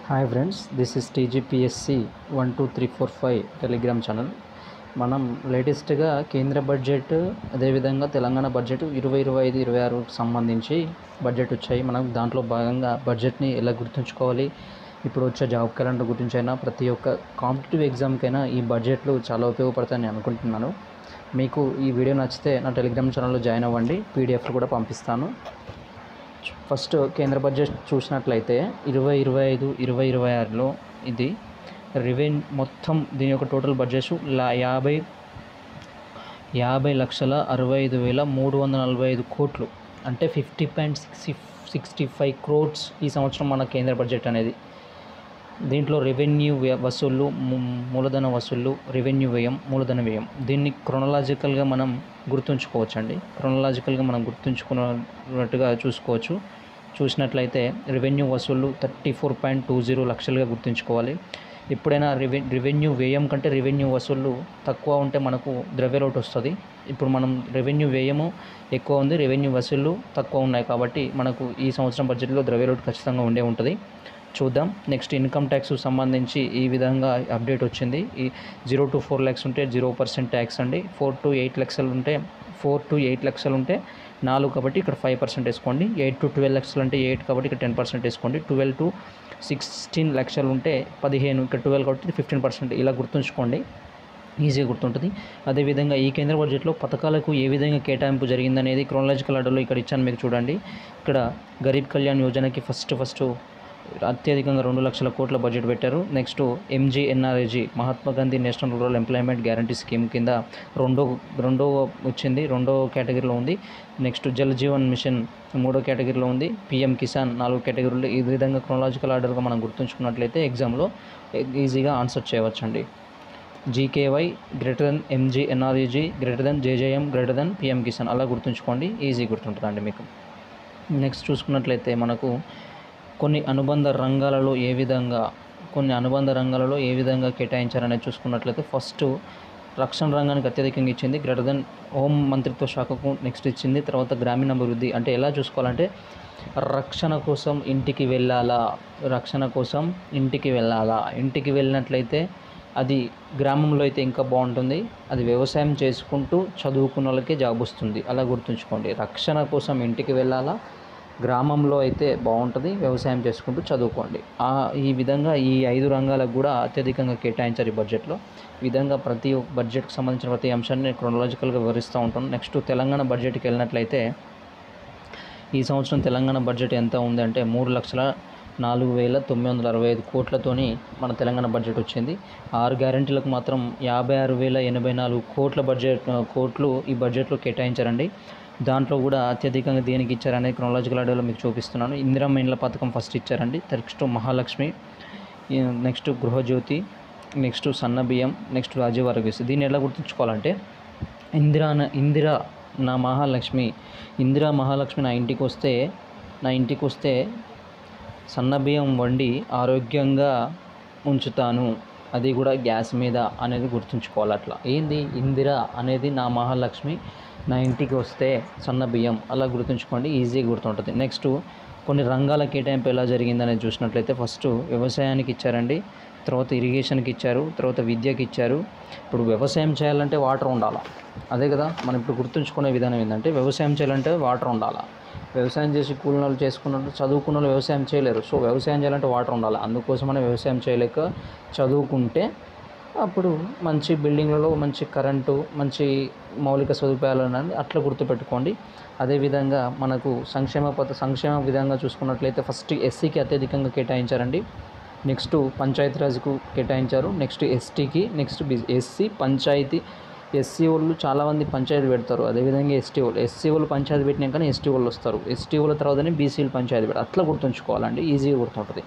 Hi friends, this is TGPSC 12345 Telegram channel. మనం లేటెస్ట్గా కేంద్ర బడ్జెట్ అదేవిధంగా తెలంగాణ బడ్జెట్ 2025-26కు సంబంధించి బడ్జెట్ వచ్చాయి. మనం దాంట్లో భాగంగా బడ్జెట్ని ఎలా గుర్తుంచుకోవాలి, ఇప్పుడు వచ్చే జాబ్ క్యాలెండర్ గురించి అయినా ప్రతి ఒక్క కాంపిటేటివ్ ఎగ్జామ్కైనా ఈ బడ్జెట్లు చాలా ఉపయోగపడతాయని అనుకుంటున్నాను. మీకు ఈ వీడియో నచ్చితే నా టెలిగ్రామ్ ఛానల్లో జాయిన్ అవ్వండి, పీడిఎఫ్ కూడా పంపిస్తాను. ఫస్ట్ కేంద్ర బడ్జెట్ చూసినట్లయితే 2025-26లో ఇది మొత్తం దీని యొక్క టోటల్ బడ్జెట్ 50,65,345 కోట్లు, అంటే 50.65 crores ఈ సంవత్సరం మన కేంద్ర బడ్జెట్ అనేది. దీంట్లో రెవెన్యూ వసూళ్ళు, మూలధన వసూళ్ళు, రెవెన్యూ వ్యయం, మూలధన వ్యయం, దీన్ని క్రొనలాజికల్గా మనం గుర్తుంచుకోవచ్చండి. క్రొనలాజికల్గా మనం గుర్తుంచుకున్నట్టుగా చూసినట్లయితే రెవెన్యూ వసూళ్ళు 34.20 లక్షలుగా గుర్తుంచుకోవాలి. ఎప్పుడైనా రెవెన్యూ వ్యయం కంటే రెవెన్యూ వసూళ్ళు తక్కువ ఉంటే మనకు ద్రవ్యలోటు వస్తుంది. ఇప్పుడు మనం రెవెన్యూ వ్యయము ఎక్కువ ఉంది, రెవెన్యూ వసూళ్ళు తక్కువ ఉన్నాయి, కాబట్టి మనకు ఈ సంవత్సరం బడ్జెట్లో ద్రవ్యలోటు ఖచ్చితంగా ఉంటుంది. చూద్దాం. నెక్స్ట్ ఇన్కమ్ ట్యాక్స్ సంబంధించి ఈ విధంగా అప్డేట్ వచ్చింది. ఈ 0 to 4 lakhs ఉంటే 0% ట్యాక్స్ అండి. 4 to 8 లక్షలు ఉంటే 4 కాబట్టి ఇక్కడ 5% వేసుకోండి. 8 to 12 లక్షలు అంటే 8 కాబట్టి ఇక్కడ 10% వేసుకోండి. 12 to 16 లక్షలు ఉంటే 15, ఇక్కడ 12 కాబట్టి 15%. ఇలా గుర్తుంచుకోండి, ఈజీగా గుర్తుంటుంది. అదేవిధంగా ఈ కేంద్ర బడ్జెట్లో పథకాలకు ఏ విధంగా కేటాయింపు జరిగిందనేది క్రోనలాజికల్ ఆర్డర్లో ఇక్కడ ఇచ్చాను, మీకు చూడండి. ఇక్కడ గరీబ్ కళ్యాణ్ యోజనకి ఫస్ట్ అత్యధికంగా 2 లక్షల కోట్ల బడ్జెట్ పెట్టారు. Next MGNRG Mahatma Gandhi national rural employment guarantee scheme కింద రెండో వచ్చింది, 2వ కేటగిరీలో ఉంది. నెక్స్ట్ జల్ జీవన్ మిషన్ 3వ కేటగిరీలో ఉంది. PM కిసాన్ 4వ కేటగిరీలో. ఈ విధంగా క్రోనలాజికల్ ఆర్డర్గా మనం గుర్తుంచుకున్నట్లయితే ఎగ్జామ్లో ఈజీగా ఆన్సర్ చేయవచ్చండి. GKY MGNRG JJM PM Kisan అలా గుర్తుంచుకోండి, ఈజీ గుర్తుంటుందండి మీకు. నెక్స్ట్ చూసుకున్నట్లయితే మనకు కొన్ని అనుబంధ రంగాలలో ఏ విధంగా కేటాయించారనేది చూసుకున్నట్లయితే ఫస్ట్ రక్షణ రంగానికి అత్యధికంగా ఇచ్చింది, హోం మంత్రిత్వ శాఖకు నెక్స్ట్ ఇచ్చింది. తర్వాత గ్రామీణాభివృద్ధి అంటే ఎలా చూసుకోవాలంటే రక్షణ కోసం ఇంటికి వెళ్ళాలా, ఇంటికి వెళ్ళినట్లయితే అది గ్రామంలో అయితే ఇంకా బాగుంటుంది. అది వ్యవసాయం చేసుకుంటూ చదువుకున్న వాళ్ళకే జాబ్ వస్తుంది, అలా గుర్తుంచుకోండి. రక్షణ కోసం ఇంటికి వెళ్ళాలా, గ్రామంలో అయితే బాగుంటుంది, వ్యవసాయం చేసుకుంటూ చదువుకోండి. ఈ విధంగా ఈ 5 రంగాలకు కూడా అత్యధికంగా కేటాయించారు ఈ బడ్జెట్లో. ఈ విధంగా ప్రతి బడ్జెట్కి సంబంధించిన ప్రతి అంశాన్ని క్రోనలాజికల్గా వివరిస్తూ ఉంటాను. నెక్స్ట్ తెలంగాణ బడ్జెట్కి వెళ్ళినట్లయితే ఈ సంవత్సరం తెలంగాణ బడ్జెట్ ఎంత ఉంది అంటే 3,04,965 కోట్లతోని మన తెలంగాణ బడ్జెట్ వచ్చింది. 6 గ్యారెంటీలకు మాత్రం 56,084 కోట్లు ఈ బడ్జెట్లో కేటాయించారండి. దాంట్లో కూడా అత్యధికంగా దేనికి ఇచ్చారనేది క్రోనలాజికల్ ఆర్డర్లో మీకు చూపిస్తున్నాను. ఇందిరమ్మ ఇండ్ల పథకం ఫస్ట్ ఇచ్చారండి. Next Mahalakshmi, next Gruha Jyothi, next సన్న బియ్యం, నెక్స్ట్ రాజీవ్ ఆరోగ్యశ్రీ. దీన్ని ఎలా గుర్తుంచుకోవాలంటే ఇందిరా మహాలక్ష్మి నా ఇంటికి వస్తే సన్న బియ్యం వండి ఆరోగ్యంగా ఉంచుతాను, అది కూడా గ్యాస్ మీద అనేది గుర్తుంచుకోవాలి. అట్లా ఏంది ఇందిరా అనేది నా మహాలక్ష్మి, నా ఇంటికి వస్తే సన్న బియ్యం, అలా గుర్తుంచుకోండి, ఈజీగా గుర్తుంటుంది. నెక్స్ట్ కొన్ని రంగాల కేటాయింపు ఎలా జరిగిందనేది చూసినట్లయితే ఫస్ట్ వ్యవసాయానికి ఇచ్చారండి, తర్వాత ఇరిగేషన్కి ఇచ్చారు, తర్వాత విద్యకి ఇచ్చారు. ఇప్పుడు వ్యవసాయం చేయాలంటే వాటర్ ఉండాలా, అదే కదా మనం ఇప్పుడు గుర్తుంచుకునే విధానం ఏంటంటే వ్యవసాయం చేయాలంటే వాటర్ ఉండాలా. వ్యవసాయం చేసి కూలి వాళ్ళు చేసుకున్నట్టు చదువుకున్న వాళ్ళు వ్యవసాయం చేయలేరు. సో వ్యవసాయం చేయాలంటే వాటర్ ఉండాలి. అందుకోసమనే వ్యవసాయం చేయలేక చదువుకుంటే అప్పుడు మంచి బిల్డింగ్లలో మంచి కరెంటు, మంచి మౌలిక సదుపాయాలు అనేది అట్లా గుర్తుపెట్టుకోండి. అదేవిధంగా మనకు సంక్షేమ విధంగా చూసుకున్నట్లయితే ఫస్ట్ SCకి అత్యధికంగా కేటాయించారండి. నెక్స్ట్ పంచాయతీరాజ్కు కేటాయించారు, నెక్స్ట్ STకి, నెక్స్ట్ SC పంచాయతీ. SC వాళ్ళు చాలామంది పంచాయతీ పెడతారు, అదేవిధంగా SC వాళ్ళు పంచాయతీ పెట్టినాకనే ST వాళ్ళు వస్తారు, ST వాళ్ళ తర్వాతనే BC పంచాయతీ పెడతారు. అట్లా గుర్తుంచుకోవాలండి, ఈజీగా గుర్తుంటుంది.